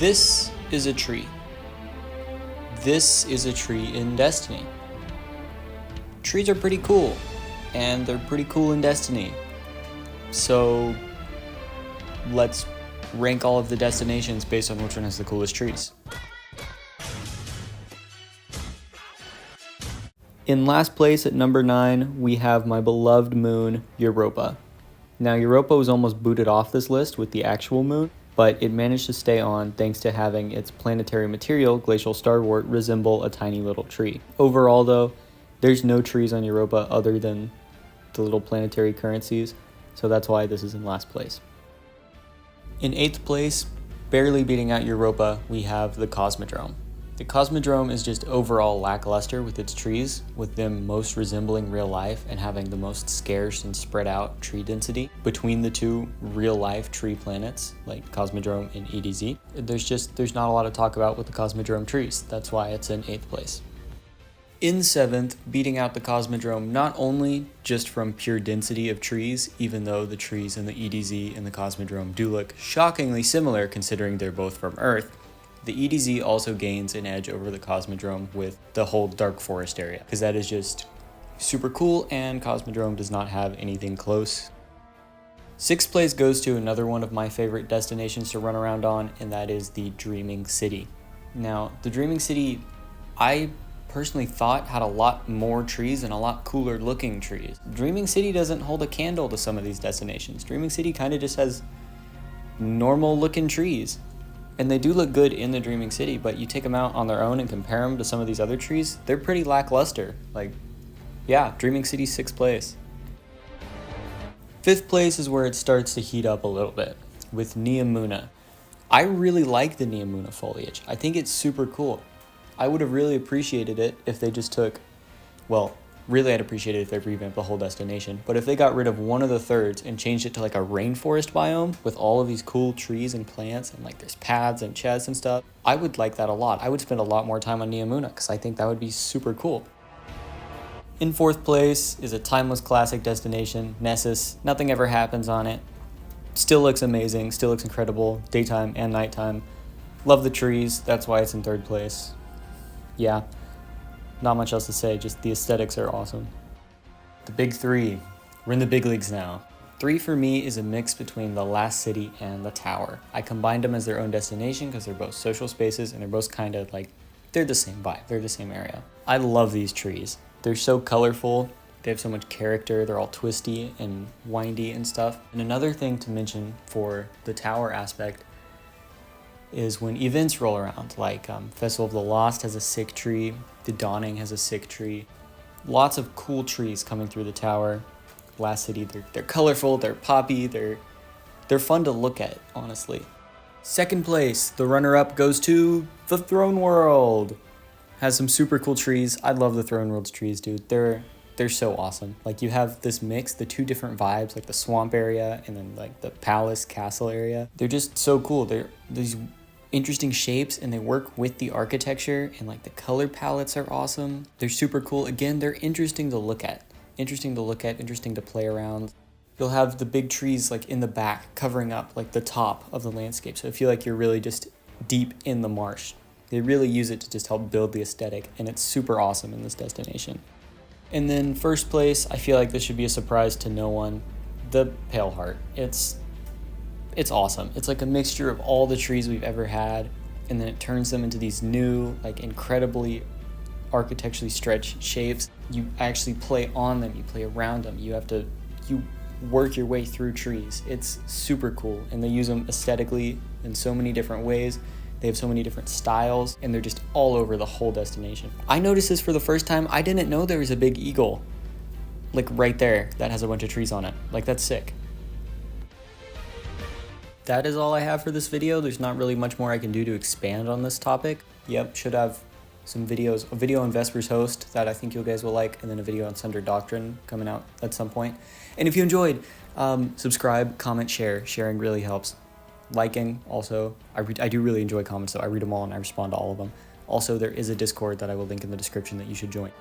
This is a tree. This is a tree in Destiny. Trees are pretty cool, and they're pretty cool in Destiny. So let's rank all of the destinations based on which one has the coolest trees. In last place at number 9, we have my beloved moon, Europa. Now, Europa was almost booted off this list with the actual moon, but it managed to stay on thanks to having its planetary material, glacial starwort, resemble a tiny little tree. Overall, though, there's no trees on Europa other than the little planetary currencies, so that's why this is in last place. In 8th place, barely beating out Europa, we have the Cosmodrome. The Cosmodrome is just overall lackluster with its trees, with them most resembling real life and having the most scarce and spread out tree density between the two real life tree planets like Cosmodrome and EDZ. There's not a lot to talk about with the Cosmodrome trees. That's why it's in 8th place. In 7th, beating out the Cosmodrome not only just from pure density of trees, even though the trees in the EDZ and the Cosmodrome do look shockingly similar considering they're both from Earth, the EDZ also gains an edge over the Cosmodrome with the whole Dark Forest area, because that is just super cool and Cosmodrome does not have anything close. 6th place goes to another one of my favorite destinations to run around on, and that is the Dreaming City. Now, the Dreaming City, I personally thought had a lot more trees and a lot cooler looking trees. Dreaming City doesn't hold a candle to some of these destinations. Dreaming City kind of just has normal looking trees. And they do look good in the Dreaming City, but you take them out on their own and compare them to some of these other trees, they're pretty lackluster. Dreaming City 6th place. 5th place is where it starts to heat up a little bit, with Neomuna. I really like the Neomuna foliage. I think it's super cool. I would have really appreciated it if they just took, I'd appreciate it if they revamped the whole destination, but if they got rid of one of the thirds and changed it to like a rainforest biome with all of these cool trees and plants and like there's paths and chests and stuff, I would like that a lot. I would spend a lot more time on Neomuna because I think that would be super cool. In 4th place is a timeless classic destination, Nessus. Nothing ever happens on it. Still looks amazing, still looks incredible, daytime and nighttime. Love the trees, that's why it's in 3rd place. Yeah. Not much else to say, just the aesthetics are awesome. The big 3. We're in the big leagues now. 3 for me is a mix between the Last City and the Tower. I combined them as their own destination because they're both social spaces and they're both kind of like, they're the same vibe, they're the same area. I love these trees. They're so colorful, they have so much character, they're all twisty and windy and stuff. And another thing to mention for the Tower aspect is when events roll around, like Festival of the Lost has a sick tree, the Dawning has a sick tree. Lots of cool trees coming through the tower. Last City, they're colorful, they're poppy, they're fun to look at, honestly. 2nd place, the runner-up goes to the Throne World. Has some super cool trees. I love the Throne World's trees, dude. They're so awesome. Like you have this mix, the two different vibes, like the swamp area and then like the palace castle area. They're just so cool. They're these interesting shapes and they work with the architecture and like the color palettes are awesome. They're super cool. Again, they're interesting to look at, interesting to play around. You'll have the big trees like in the back covering up like the top of the landscape. So I feel like you're really just deep in the marsh. They really use it to just help build the aesthetic and it's super awesome in this destination. And then 1st place, I feel like this should be a surprise to no one. The Pale Heart. It's awesome. It's like a mixture of all the trees we've ever had, and then it turns them into these new, like incredibly architecturally stretched shapes. You actually play on them, you play around them, you work your way through trees. It's super cool, and they use them aesthetically in so many different ways. They have so many different styles, and they're just all over the whole destination. I noticed this for the first time. I didn't know there was a big eagle, like right there, that has a bunch of trees on it. Like, that's sick. That is all I have for this video. There's not really much more I can do to expand on this topic. Yep, should have some videos, a video on Vesper's Host that I think you guys will like, and then a video on Sunder Doctrine coming out at some point. And if you enjoyed, subscribe, comment, share. Sharing really helps. Liking also. I do really enjoy comments, so I read them all and I respond to all of them. Also, there is a Discord that I will link in the description that you should join.